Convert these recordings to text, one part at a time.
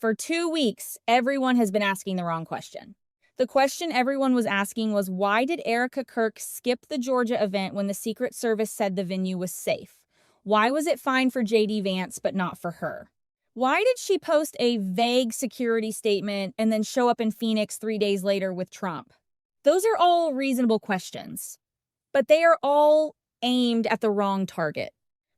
For 2 weeks, everyone has been asking the wrong question. The question everyone was asking was, why did Erika Kirk skip the Georgia event when the Secret Service said the venue was safe? Why was it fine for J.D. Vance but not for her? Why did she post a vague security statement and then show up in Phoenix 3 days later with Trump? Those are all reasonable questions, but they are all aimed at the wrong target,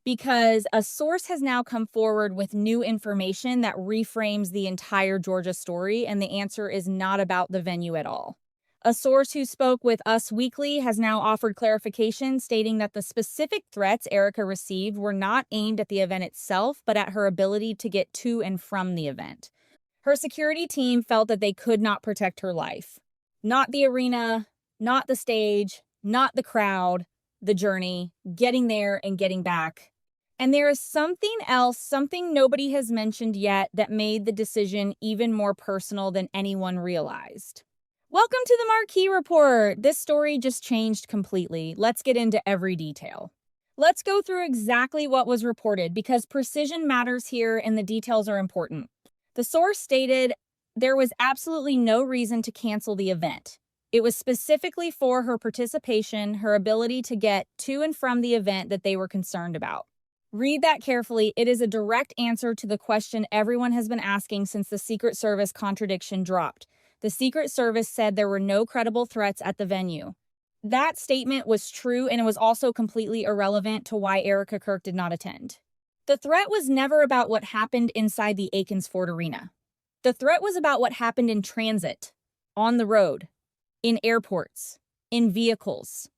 because a source has now come forward with new information that reframes the entire Georgia story, and the answer is not about the venue at all. A source who spoke with Us Weekly has now offered clarification, stating that the specific threats Erika received were not aimed at the event itself, but at her ability to get to and from the event. Her security team felt that they could not protect her life. Not the arena, not the stage, not the crowd, the journey, getting there and getting back. And there is something else, something nobody has mentioned yet, that made the decision even more personal than anyone realized. Welcome to the Marquee Report. This story just changed completely. Let's get into every detail. Let's go through exactly what was reported, because precision matters here and the details are important. The source stated there was absolutely no reason to cancel the event. It was specifically for her participation, her ability to get to and from the event that they were concerned about. Read that carefully. It is a direct answer to the question everyone has been asking since the Secret Service contradiction dropped. The Secret Service said there were no credible threats at the venue. That statement was true, and it was also completely irrelevant to why Erika Kirk did not attend. The threat was never about what happened inside the Aikens Ford Arena. The threat was about what happened in transit, on the road, in airports, in vehicles.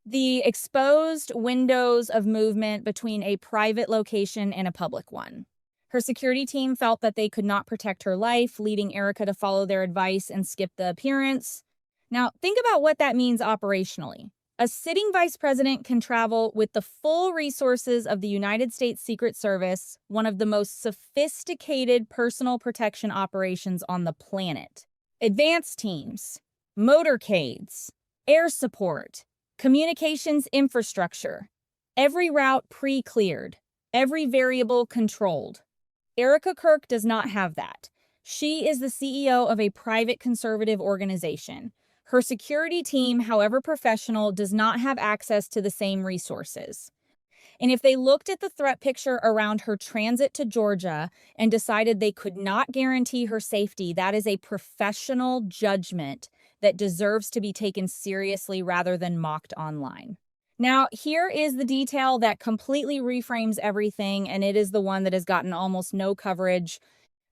The exposed windows of movement between a private location and a public one. Her security team felt that they could not protect her life, leading Erika to follow their advice and skip the appearance. Now, think about what that means operationally. A sitting vice president can travel with the full resources of the United States Secret Service, one of the most sophisticated personal protection operations on the planet. Advanced teams, motorcades, air support, communications infrastructure, every route pre-cleared, every variable controlled. Erika Kirk does not have that. She is the CEO of a private conservative organization. Her security team, however professional, does not have access to the same resources. And if they looked at the threat picture around her transit to Georgia and decided they could not guarantee her safety, that is a professional judgment that deserves to be taken seriously rather than mocked online. Now, here is the detail that completely reframes everything, and it is the one that has gotten almost no coverage.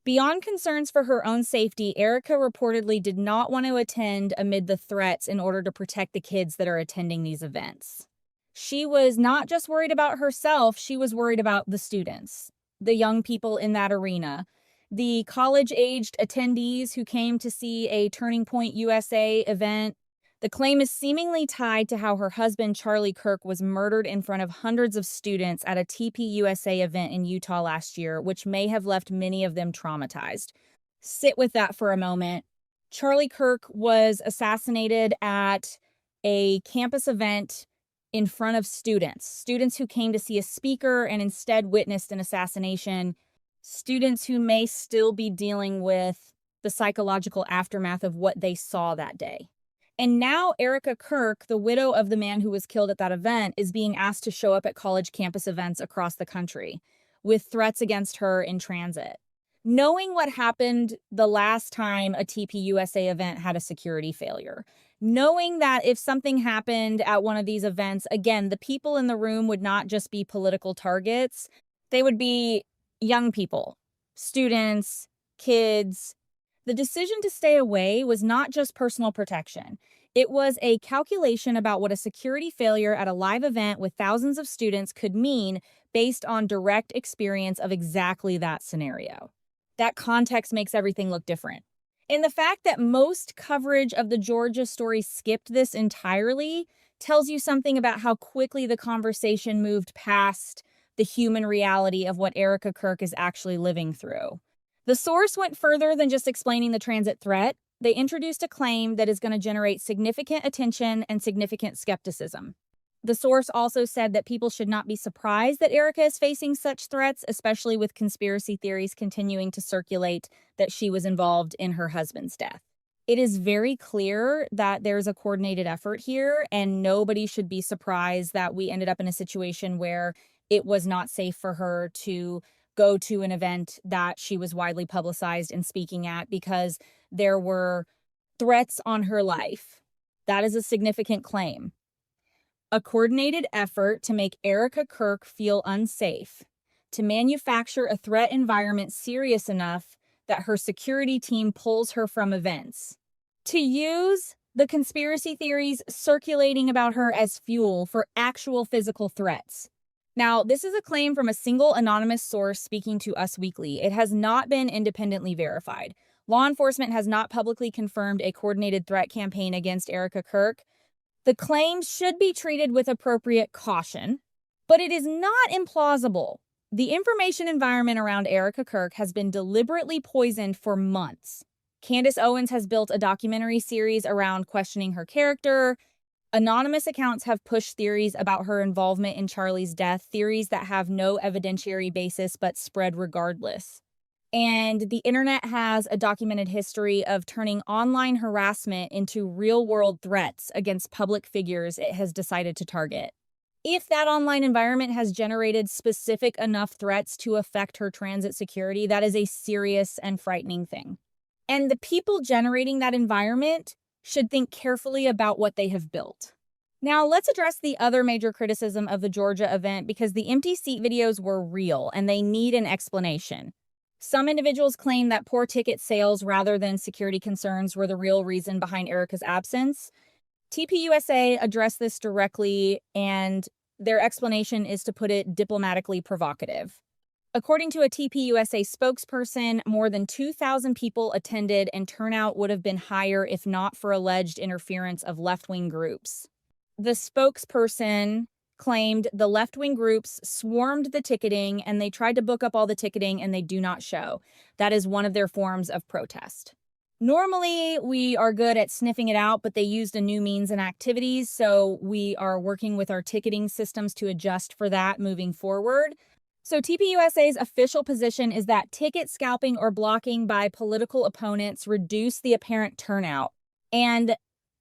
Beyond concerns for her own safety, Erika reportedly did not want to attend amid the threats in order to protect the kids that are attending these events. She was not just worried about herself, she was worried about the students, the young people in that arena, the college-aged attendees who came to see a Turning Point USA event. The claim is seemingly tied to how her husband, Charlie Kirk, was murdered in front of hundreds of students at a TPUSA event in Utah last year, which may have left many of them traumatized. Sit with that for a moment. Charlie Kirk was assassinated at a campus event in front of students who came to see a speaker and instead witnessed an assassination, students who may still be dealing with the psychological aftermath of what they saw that day. And now Erika Kirk, the widow of the man who was killed at that event, is being asked to show up at college campus events across the country with threats against her in transit. Knowing what happened the last time a TPUSA event had a security failure, knowing that if something happened at one of these events, again, the people in the room would not just be political targets, they would be young people, students, kids. The decision to stay away was not just personal protection. It was a calculation about what a security failure at a live event with thousands of students could mean based on direct experience of exactly that scenario. That context makes everything look different. And the fact that most coverage of the Georgia story skipped this entirely tells you something about how quickly the conversation moved past the human reality of what Erika Kirk is actually living through. The source went further than just explaining the transit threat. They introduced a claim that is going to generate significant attention and significant skepticism. The source also said that people should not be surprised that Erika is facing such threats, especially with conspiracy theories continuing to circulate that she was involved in her husband's death. It is very clear that there's a coordinated effort here, and nobody should be surprised that we ended up in a situation where it was not safe for her to go to an event that she was widely publicized and speaking at because there were threats on her life. That is a significant claim. A coordinated effort to make Erika Kirk feel unsafe, to manufacture a threat environment serious enough that her security team pulls her from events, to use the conspiracy theories circulating about her as fuel for actual physical threats. Now, this is a claim from a single anonymous source speaking to Us Weekly. It has not been independently verified. Law enforcement has not publicly confirmed a coordinated threat campaign against Erika Kirk. The claims should be treated with appropriate caution, but it is not implausible. The information environment around Erika Kirk has been deliberately poisoned for months. Candace Owens has built a documentary series around questioning her character. Anonymous accounts have pushed theories about her involvement in Charlie's death, theories that have no evidentiary basis but spread regardless. And the internet has a documented history of turning online harassment into real-world threats against public figures it has decided to target. If that online environment has generated specific enough threats to affect her transit security, that is a serious and frightening thing. And the people generating that environment should think carefully about what they have built. Now, let's address the other major criticism of the Georgia event because the empty seat videos were real and they need an explanation. Some individuals claim that poor ticket sales rather than security concerns were the real reason behind Erika's absence. TPUSA addressed this directly, and their explanation is, to put it diplomatically, provocative. According to a TPUSA spokesperson, more than 2,000 people attended, and turnout would have been higher if not for alleged interference of left-wing groups. The spokesperson claimed the left-wing groups swarmed the ticketing and they tried to book up all the ticketing and they do not show. That is one of their forms of protest. Normally, we are good at sniffing it out, but they used a new means and activities, so we are working with our ticketing systems to adjust for that moving forward. So TPUSA's official position is that ticket scalping or blocking by political opponents reduce the apparent turnout, and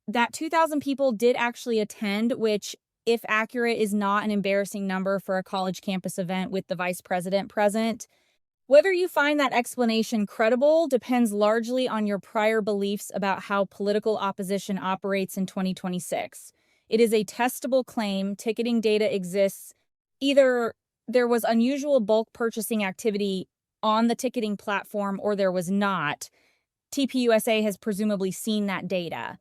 that 2,000 people did actually attend, which, if accurate, is not an embarrassing number for a college campus event with the vice president present. Whether you find that explanation credible depends largely on your prior beliefs about how political opposition operates in 2026. It is a testable claim. Ticketing data exists. Either there was unusual bulk purchasing activity on the ticketing platform or there was not. TPUSA has presumably seen that data.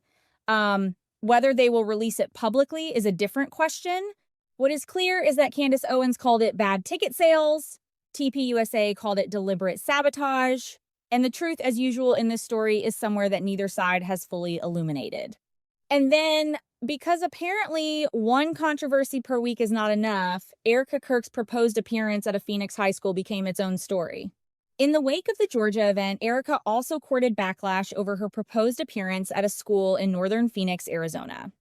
Whether they will release it publicly is a different question. What is clear is that Candace Owens called it bad ticket sales. TPUSA called it deliberate sabotage. And the truth, as usual in this story, is somewhere that neither side has fully illuminated. And then, because apparently one controversy per week is not enough, Erika Kirk's proposed appearance at a Phoenix high school became its own story. In the wake of the Georgia event, Erika also courted backlash over her proposed appearance at a school in northern Phoenix, Arizona.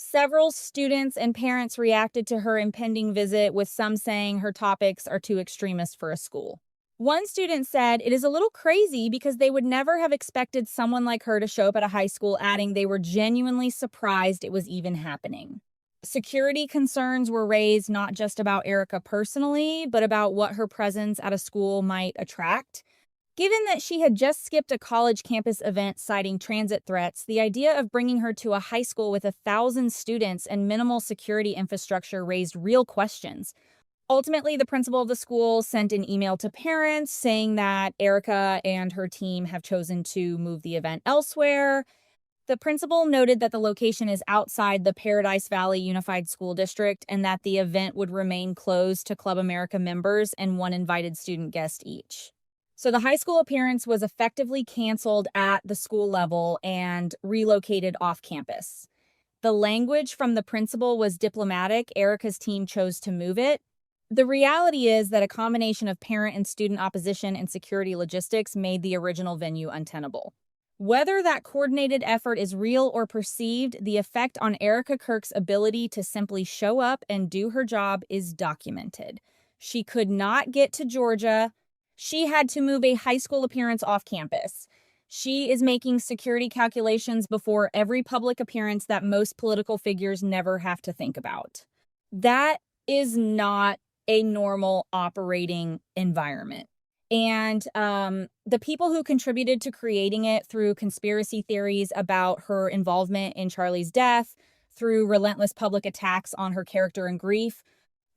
Several students and parents reacted to her impending visit, with some saying her topics are too extremist for a school. One student said, "It is a little crazy because they would never have expected someone like her to show up at a high school," adding they were genuinely surprised it was even happening. Security concerns were raised not just about Erika personally, but about what her presence at a school might attract. Given that she had just skipped a college campus event citing transit threats, the idea of bringing her to a high school with 1,000 students and minimal security infrastructure raised real questions. Ultimately, the principal of the school sent an email to parents saying that Erika and her team have chosen to move the event elsewhere. The principal noted that the location is outside the Paradise Valley Unified School District and that the event would remain closed to Club America members and one invited student guest each. So the high school appearance was effectively canceled at the school level and relocated off campus. The language from the principal was diplomatic. Erika's team chose to move it. The reality is that a combination of parent and student opposition and security logistics made the original venue untenable. Whether that coordinated effort is real or perceived, the effect on Erika Kirk's ability to simply show up and do her job is documented. She could not get to Georgia. She had to move a high school appearance off campus. She is making security calculations before every public appearance that most political figures never have to think about. That is not a normal operating environment. And the people who contributed to creating it through conspiracy theories about her involvement in Charlie's death, through relentless public attacks on her character and grief,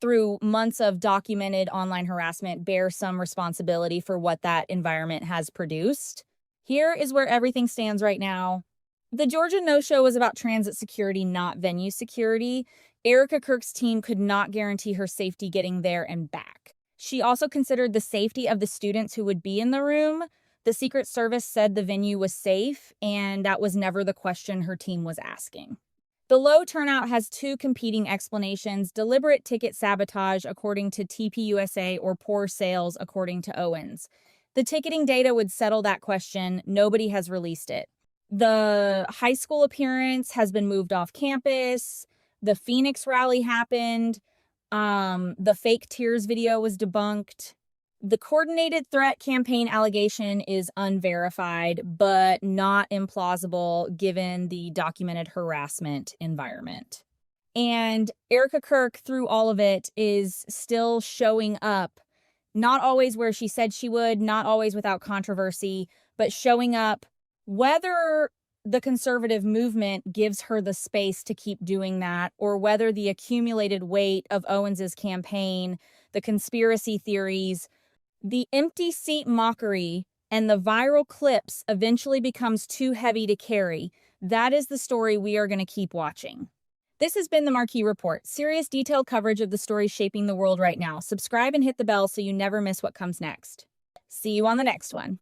through months of documented online harassment, bear some responsibility for what that environment has produced. Here is where everything stands right now. The Georgia no-show was about transit security, not venue security. Erika Kirk's team could not guarantee her safety getting there and back. She also considered the safety of the students who would be in the room. The Secret Service said the venue was safe, and that was never the question her team was asking. The low turnout has two competing explanations: deliberate ticket sabotage, according to TPUSA, or poor sales, according to Owens. The ticketing data would settle that question. Nobody has released it. The high school appearance has been moved off campus. The Phoenix rally happened. The fake tears video was debunked. The coordinated threat campaign allegation is unverified, but not implausible given the documented harassment environment. And Erika Kirk, through all of it, is still showing up, not always where she said she would, not always without controversy, but showing up whether the conservative movement gives her the space to keep doing that, or whether the accumulated weight of Owens's campaign, the conspiracy theories, the empty seat mockery, and the viral clips eventually becomes too heavy to carry. That is the story we are going to keep watching. This has been the Marquee Report, serious detailed coverage of the stories shaping the world right now. Subscribe and hit the bell so you never miss what comes next. See you on the next one.